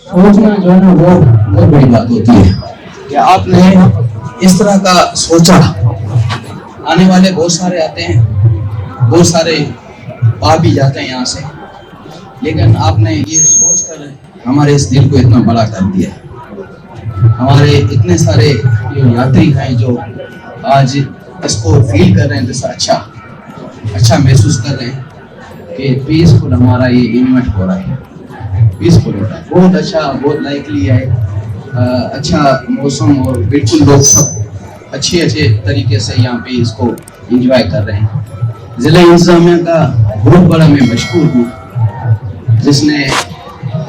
सोचना जो है ना वो बहुत बड़ी बात होती है कि आपने इस तरह का सोचा। आने वाले बहुत सारे आते हैं, बहुत सारे आ भी जाते हैं यहाँ से, लेकिन आपने ये सोच कर हमारे इस दिल को इतना बड़ा कर दिया। हमारे इतने सारे जो यात्री हैं जो आज इसको फील कर रहे हैं, जैसा अच्छा महसूस कर रहे हैं कि पीसफुल हमारा ये इवेंट हो रहा है, पीसफुल हो रहा है, बहुत अच्छा, बहुत लाइकली है, अच्छा मौसम और बिल्कुल लोग सब अच्छे तरीके से यहाँ पे इसको एंजॉय कर रहे हैं। ज़िला इंतज़ामिया का बहुत बड़ा मैं मशकूर हूँ जिसने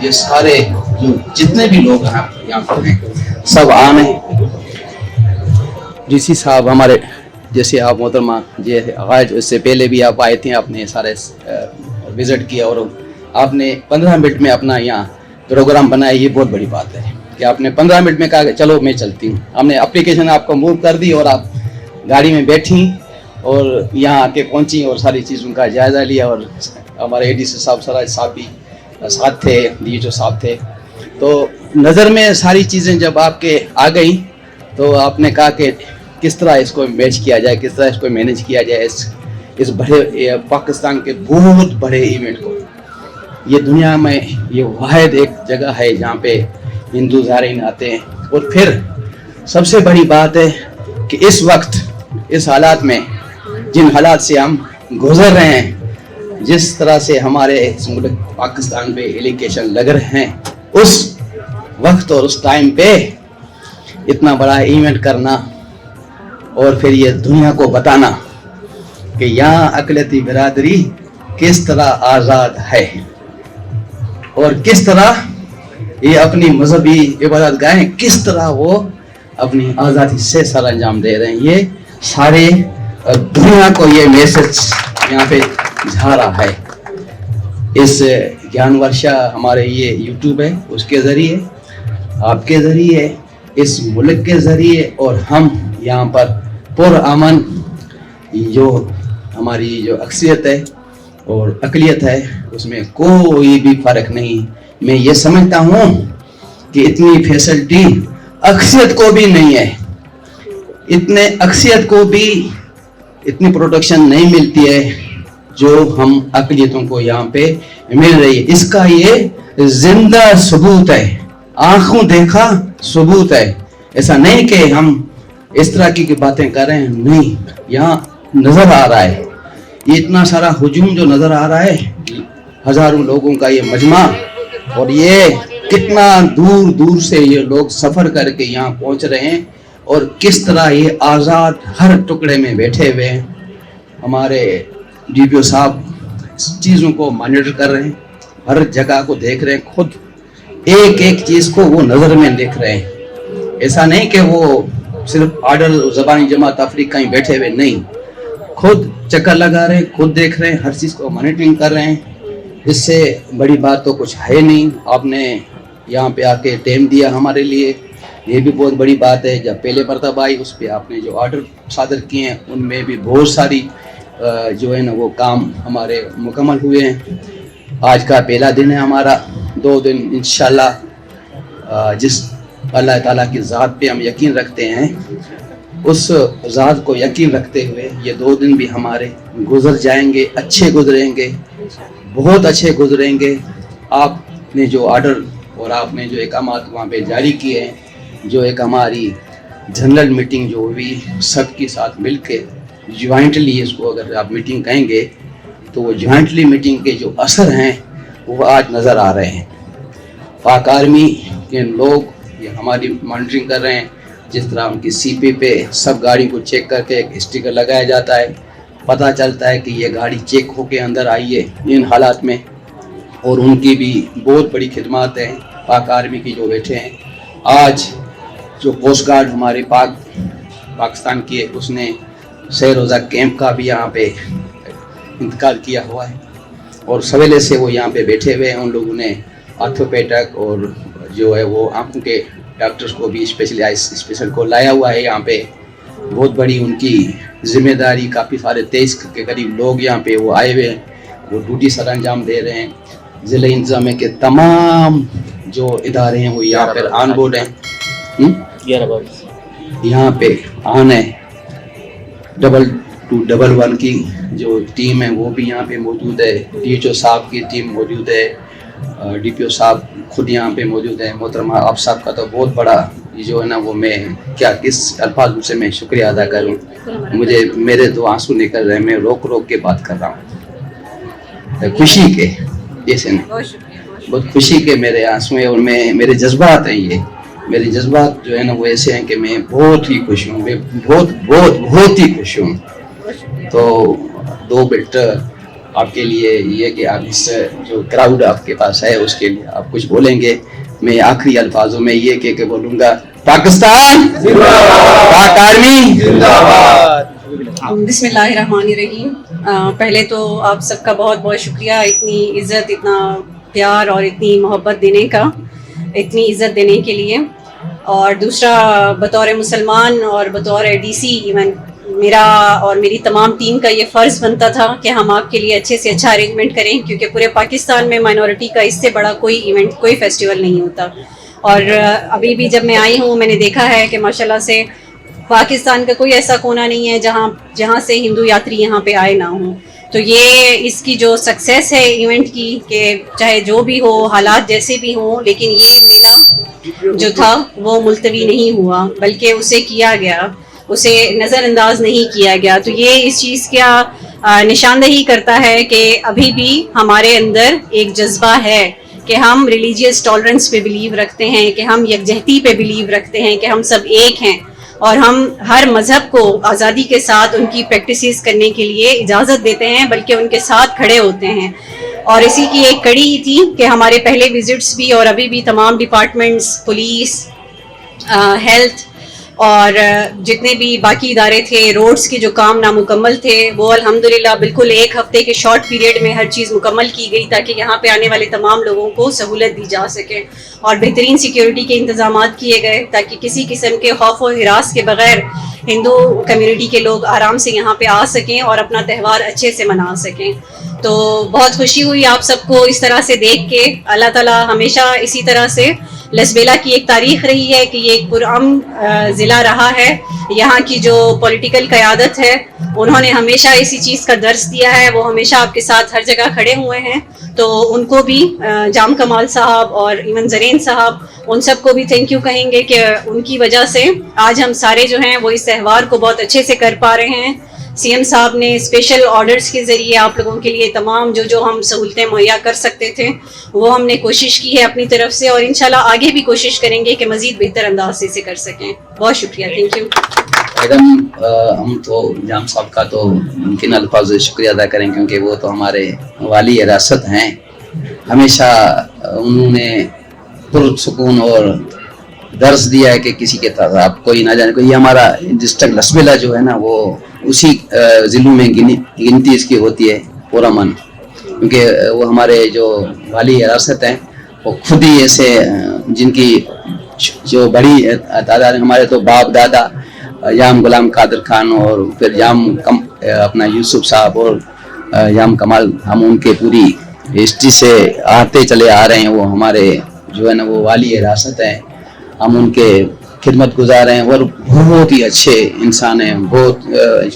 ये सारे जो जितने भी लोग यहाँ पर हैं सब आने। डीसी साहब हमारे जैसे आप मोहतरमा जी आज उससे पहले भी आप आए थे, आपने सारे विज़िट किया और आपने 15 मिनट में अपना यहाँ प्रोग्राम बनाया। ये बहुत बड़ी बात है कि आपने 15 मिनट में कहा चलो मैं चलती हूँ। हमने एप्लीकेशन आपको मूव कर दी और आप गाड़ी में बैठी और यहाँ आके पहुँची और सारी चीज़ों का जायज़ा लिया। और हमारे एडीसी साहब सराज साहब भी साथ थे, डीएचओ साहब थे। तो नज़र में सारी चीज़ें जब आपके आ गई तो आपने कहा कि किस तरह इसको मैच किया जाए, किस तरह इसको मैनेज किया जाए इस बड़े पाकिस्तान के बहुत बड़े इवेंट को। ये दुनिया में ये वाहिद एक जगह है जहाँ पे हिंदू ज़ायरीन आते हैं। और फिर सबसे बड़ी बात है कि इस वक्त इस हालात में जिन हालात से हम गुजर रहे हैं, जिस तरह से हमारे इस मुल्क पाकिस्तान पे एलिगेशन लग रहे हैं, उस वक्त और उस टाइम पे इतना बड़ा इवेंट करना और फिर ये दुनिया को बताना कि यहाँ अक़लियती बिरादरी किस तरह आज़ाद है और किस तरह ये अपनी मजहबी इबादत गाहें किस तरह वो अपनी आज़ादी से सर अंजाम दे रहे हैं, ये सारे दुनिया को ये मैसेज यहाँ पे जा रहा है। इस ज्ञान वर्षा हमारे ये यूट्यूब है, उसके ज़रिए, आपके ज़रिए, इस मुल्क के ज़रिए और हम यहाँ पर पुरअमन जो हमारी जो अक्सियत है और अक़लियत है उसमें कोई भी फ़र्क नहीं। मैं ये समझता हूँ कि इतनी फैसिलिटी अक्सियत को भी नहीं है, इतने अक्सियत को भी इतनी प्रोटेक्शन नहीं मिलती है जो हम अक़लियतों को यहाँ पे मिल रही है। इसका ये जिंदा सबूत है, आंखों देखा सबूत है। ऐसा नहीं कि हम इस तरह की बातें कर रहे हैं, नहीं, यहाँ नज़र आ रहा है ये इतना सारा हुजूम जो नज़र आ रहा है, हज़ारों लोगों का ये मजमा, और ये कितना दूर दूर से ये लोग सफ़र करके यहाँ पहुँच रहे हैं और किस तरह ये आज़ाद हर टुकड़े में बैठे हुए हैं। हमारे डीपीओ साहब चीज़ों को मॉनिटर कर रहे हैं, हर जगह को देख रहे हैं, खुद एक एक चीज़ को वो नज़र में देख रहे हैं। ऐसा नहीं कि वो सिर्फ आर्डर ज़बानी जमात अफरीक कहीं बैठे हुए, नहीं, खुद चक्कर लगा रहे हैं, खुद देख रहे हैं, हर चीज़ को मॉनिटरिंग कर रहे हैं। इससे बड़ी बात तो कुछ है नहीं। आपने यहाँ पे आके टाइम दिया हमारे लिए, ये भी बहुत बड़ी बात है। जब पहले मरतबा आई उस पर आपने जो ऑर्डर सादर किए हैं उनमें भी बहुत सारी जो है ना वो काम हमारे मुकम्मल हुए हैं। आज का पहला दिन है हमारा, 2 दिन इंशाल्लाह जिस अल्लाह ताला की ज़ात पे हम यकीन रखते हैं, उस ज़ात को यकीन रखते हुए ये 2 दिन भी हमारे गुजर जाएंगे, अच्छे गुजरेंगे, बहुत अच्छे गुजरेंगे। आपने जो ऑर्डर और आपने जो अहकामात वहाँ पे जारी किए हैं, जो एक हमारी जनरल मीटिंग जो हुई सबके साथ मिल के ज्वाइंटली, इसको अगर आप मीटिंग कहेंगे तो वो ज्वाइंटली मीटिंग के जो असर हैं वो आज नज़र आ रहे हैं। पाक आर्मी के लोग ये हमारी मॉनिटरिंग कर रहे हैं। जिस तरह उनकी सीपी पे सब गाड़ी को चेक करके एक स्टिकर लगाया जाता है, पता चलता है कि ये गाड़ी चेक होके अंदर आई है इन हालात में। और उनकी भी बहुत बड़ी खिदमत है पाक आर्मी की जो बैठे हैं। आज जो कोस्ट गार्ड हमारे पाकिस्तान की है, उसने शे रोज़ा कैंप का भी यहाँ पे इंतकाल किया हुआ है और सवेरे से वो यहाँ पे बैठे हुए हैं। उन लोगों ने ऑर्थोपेडिक और जो है वो आंखों के डॉक्टर्स को भी स्पेशल को लाया हुआ है यहाँ पे। बहुत बड़ी उनकी जिम्मेदारी, काफ़ी सारे 23 के करीब लोग यहाँ पे वो आए हुए हैं, वो ड्यूटी सर अंजाम दे रहे हैं। ज़िले इंतज़ामिया के तमाम जो इदारे हैं वो यहाँ पर ऑन बोर्ड हैं। यहाँ पे ऑन है 211 की जो टीम है वो भी यहाँ पे मौजूद है। DHO साहब की टीम मौजूद है, DPO साहब खुद यहाँ पे मौजूद है। मोहतरमा आप साहब का तो बहुत बड़ा ये जो है ना वो मैं क्या किस अल्फाज से मैं शुक्रिया अदा करूँ। मुझे मेरे तो आंसू निकल रहे हैं, मैं रोक रोक के बात कर रहा हूँ खुशी के, जैसे नहीं बहुत खुशी के मेरे आंसू हैं और मैं मेरे जज्बात हैं, ये मेरे जज्बात जो है ना वो ऐसे हैं कि मैं बहुत ही खुश हूँ, मैं बहुत ही खुश हूँ। तो 2 बेल्ट आपके लिए ये कि आप इस जो क्राउड आपके पास है उसके लिए आप कुछ बोलेंगे। मैं आखिरी अल्फाजों में ये कह के बोलूँगा, पाकिस्तान जिंदाबाद, पाक आर्मी जिंदाबाद। बिस्मिल्लाहिर्रहमानिर्रहीम। पहले तो आप सबका बहुत बहुत शुक्रिया, इतनी इज़्ज़त, इतना प्यार और इतनी मोहब्बत देने का, इतनी इज़्ज़त देने के लिए। और दूसरा, बतौर मुसलमान और बतौर DC इवन मेरा और मेरी तमाम टीम का ये फ़र्ज़ बनता था कि हम आपके लिए अच्छे से अच्छा अरेंजमेंट करें, क्योंकि पूरे पाकिस्तान में माइनॉरिटी का इससे बड़ा कोई इवेंट, कोई फेस्टिवल नहीं होता। और अभी भी जब मैं आई हूँ मैंने देखा है कि माशाल्लाह से पाकिस्तान का कोई ऐसा कोना नहीं है जहाँ से हिंदू यात्री यहाँ पे आए ना हों। तो ये इसकी जो सक्सेस है इवेंट की, कि चाहे जो भी हो, हालात जैसे भी हों, लेकिन ये मेला जो था वो मुलतवी नहीं हुआ, बल्कि उसे किया गया, उसे नज़रअंदाज नहीं किया गया। तो ये इस चीज़ का निशानदही करता है कि अभी भी हमारे अंदर एक जज्बा है कि हम रिलीजियस टॉलरेंस पे बिलीव रखते हैं, कि हम यकजहती पे बिलीव रखते हैं, कि हम सब एक हैं और हम हर मज़हब को आज़ादी के साथ उनकी प्रैक्टिसेस करने के लिए इजाज़त देते हैं, बल्कि उनके साथ खड़े होते हैं। और इसी की एक कड़ी ही थी कि हमारे पहले विजिट्स भी और अभी भी तमाम डिपार्टमेंट्स, पुलिस, हेल्थ और जितने भी बाकी इदारे थे, रोड्स के जो काम नामुकम्मल थे वो अल्हम्दुलिल्लाह बिल्कुल 1 हफ्ते के शॉर्ट पीरियड में हर चीज़ मुकम्मल की गई, ताकि यहाँ पे आने वाले तमाम लोगों को सहूलत दी जा सके। और बेहतरीन सिक्योरिटी के इंतजामात किए गए ताकि किसी किस्म के खौफ व हिरास के बगैर हिंदू कम्युनिटी के लोग आराम से यहाँ पे आ सकें और अपना त्यौहार अच्छे से मना सकें। तो बहुत खुशी हुई आप सबको इस तरह से देख के। अल्लाह ताला हमेशा इसी तरह से, लसबेला की एक तारीख रही है कि ये एक पुरअमन ज़िला रहा है। यहाँ की जो पॉलिटिकल क़यादत है उन्होंने हमेशा इसी चीज़ का दर्स दिया है, वो हमेशा आपके साथ हर जगह खड़े हुए हैं। तो उनको भी, जाम कमाल साहब और इवन ज़रीन साहब, उन सबको भी थैंक यू कहेंगे कि उनकी वजह से आज हम सारे जो हैं वो इस त्यौहार को बहुत अच्छे से कर पा रहे हैं। CM साहब ने स्पेशल ऑर्डर्स के ज़रिए आप लोगों के लिए तमाम जो हम सहूलतें मुहैया कर सकते थे वो हमने कोशिश की है अपनी तरफ से, और इंशाल्लाह आगे भी कोशिश करेंगे कि मज़ीद बेहतर अंदाज से इसे कर सकें। बहुत शुक्रिया, थैंक यू। एकदम हम तो जाम साहब का तो मुमकिन अल्फाज शुक्रिया अदा करें, क्योंकि वो तो हमारे वाली हिरासत हैं। हमेशा उन्होंने पुरसुकून और दर्स दिया है कि किसी के साथ आप कोई ना जाने। कोई हमारा डिस्ट्रिक्ट लसबेला जो है ना वो उसी ज़िलों में गिनती इसकी होती है पुरअमन, क्योंकि वो हमारे जो वाली हिरासत हैं वो खुद ही ऐसे, जिनकी जो बड़ी तादाद, हमारे तो बाप दादा याम गुलाम कादर खान और फिर अपना यूसुफ साहब और याम कमाल, हम उनके पूरी हिस्ट्री से आते चले आ रहे हैं। वो हमारे जो है ना वो वाली हिरासत हैं, हम उनके खिदमत गुजार हैं और बहुत ही अच्छे इंसान हैं। बहुत,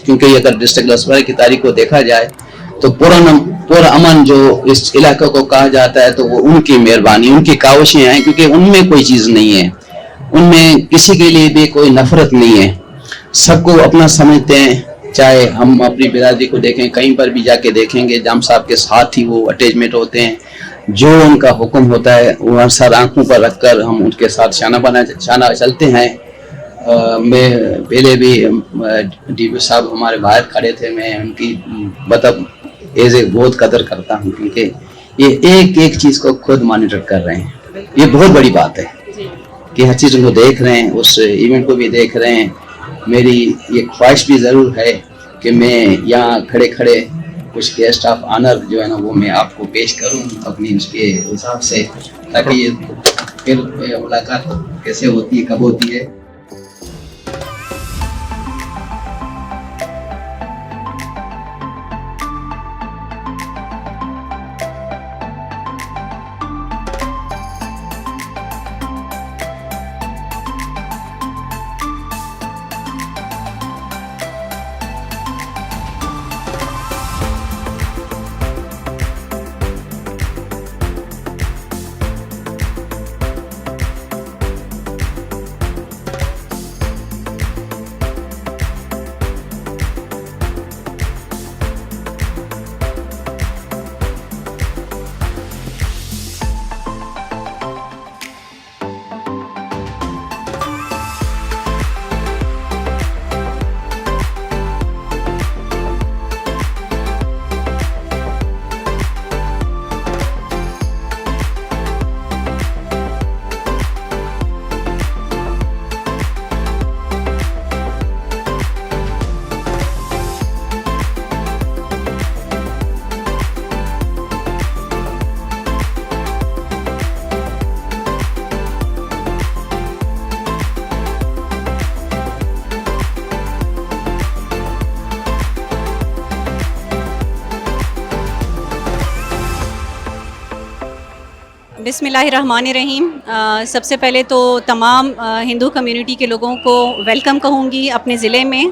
क्योंकि अगर डिस्ट्रिक्ट लसबेला की तारीख को देखा जाए तो पुरअमन जो इस इलाके को कहा जाता है तो वो उनकी मेहरबानी, उनकी काविशें हैं, क्योंकि उनमें कोई चीज़ नहीं है, उनमें किसी के लिए भी कोई नफरत नहीं है, सबको अपना समझते हैं। चाहे हम अपनी बिरादरी को देखें, कहीं पर भी जाके देखेंगे जाम साहब के साथ ही वो अटैचमेंट होते हैं। جو ان کا حکم ہوتا ہے وہ سر آنکھوں پر رکھ کر ہم ان کے ساتھ شانہ چلتے ہیں. میں پہلے بھی ڈی پی صاحب ہمارے باہر کھڑے تھے, میں ان کی مطلب بہت قدر کرتا ہوں, کیونکہ یہ ایک ایک چیز کو خود مانیٹر کر رہے ہیں. یہ بہت بڑی بات ہے کہ ہر چیز کو دیکھ رہے ہیں, اس ایونٹ کو بھی دیکھ رہے ہیں. میری یہ خواہش بھی ضرور ہے کہ میں یہاں کھڑے کھڑے کچھ گیسٹ آف آنر جو ہے نا وہ میں آپ کو پیش کروں اپنی اس کے حساب سے, تاکہ یہ پھر ملاقات کیسے ہوتی ہے, کب ہوتی ہے. بسم اللہ الرحمن الرحیم. سب سے پہلے تو تمام ہندو کمیونٹی کے لوگوں کو ویلکم کہوں گی اپنے ضلع میں,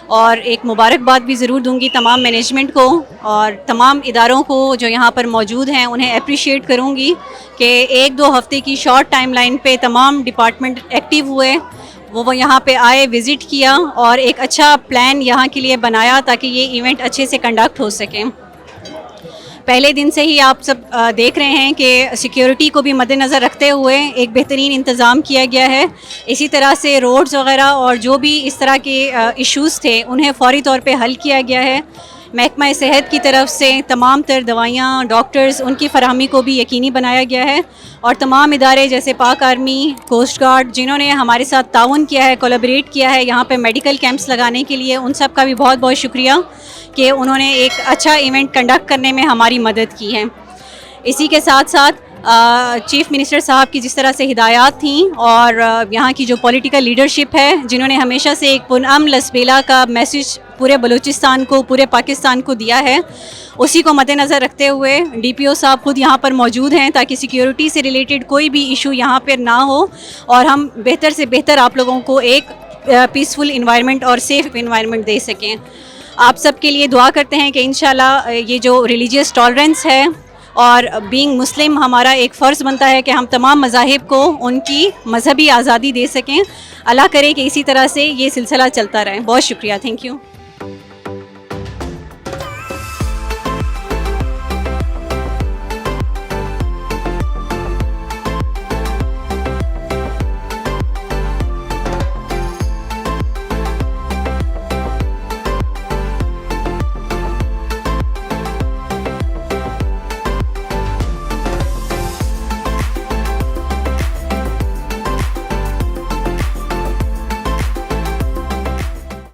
اور ایک مبارکباد بھی ضرور دوں گی تمام مینجمنٹ کو اور تمام اداروں کو جو یہاں پر موجود ہیں. انہیں اپریشیٹ کروں گی کہ 1-2 ہفتے کی شارٹ ٹائم لائن پہ تمام ڈپارٹمنٹ ایکٹیو ہوئے, وہ یہاں پہ آئے, وزٹ کیا اور ایک اچھا پلان یہاں کے لیے بنایا تاکہ یہ ایونٹ اچھے سے کنڈکٹ ہو سکے. پہلے دن سے ہی آپ سب دیکھ رہے ہیں کہ سیکیورٹی کو بھی مد نظر رکھتے ہوئے ایک بہترین انتظام کیا گیا ہے. اسی طرح سے روڈز وغیرہ اور جو بھی اس طرح کے ایشوز تھے انہیں فوری طور پہ حل کیا گیا ہے. محکمہ صحت کی طرف سے تمام تر دوائیاں, ڈاکٹرز, ان کی فراہمی کو بھی یقینی بنایا گیا ہے, اور تمام ادارے جیسے پاک آرمی, کوسٹ گارڈ جنہوں نے ہمارے ساتھ تعاون کیا ہے, کولیبریٹ کیا ہے یہاں پہ میڈیکل کیمپس لگانے کے لیے, ان سب کا بھی بہت بہت شکریہ کہ انہوں نے ایک اچھا ایونٹ کنڈکٹ کرنے میں ہماری مدد کی ہے. اسی کے ساتھ ساتھ چیف منسٹر صاحب کی جس طرح سے ہدایات تھیں اور یہاں کی جو پولیٹیکل لیڈرشپ ہے جنہوں نے ہمیشہ سے ایک پرامن لسبیلا کا میسج پورے بلوچستان کو, پورے پاکستان کو دیا ہے, اسی کو مد نظر رکھتے ہوئے ڈی پی او صاحب خود یہاں پر موجود ہیں تاکہ سیکیورٹی سے ریلیٹڈ کوئی بھی ایشو یہاں پر نہ ہو اور ہم بہتر سے بہتر آپ لوگوں کو ایک پیسفل انوائرمنٹ اور سیف انوائرمنٹ دے سکیں. آپ سب کے لیے دعا کرتے ہیں کہ انشاءاللہ یہ جو ریلیجیس ٹالرنس ہے اور بینگ مسلم ہمارا ایک فرض بنتا ہے کہ ہم تمام مذاہب کو ان کی مذہبی آزادی دے سکیں. اللہ کرے کہ اسی طرح سے یہ سلسلہ چلتا رہے. بہت شکریہ. Thank you.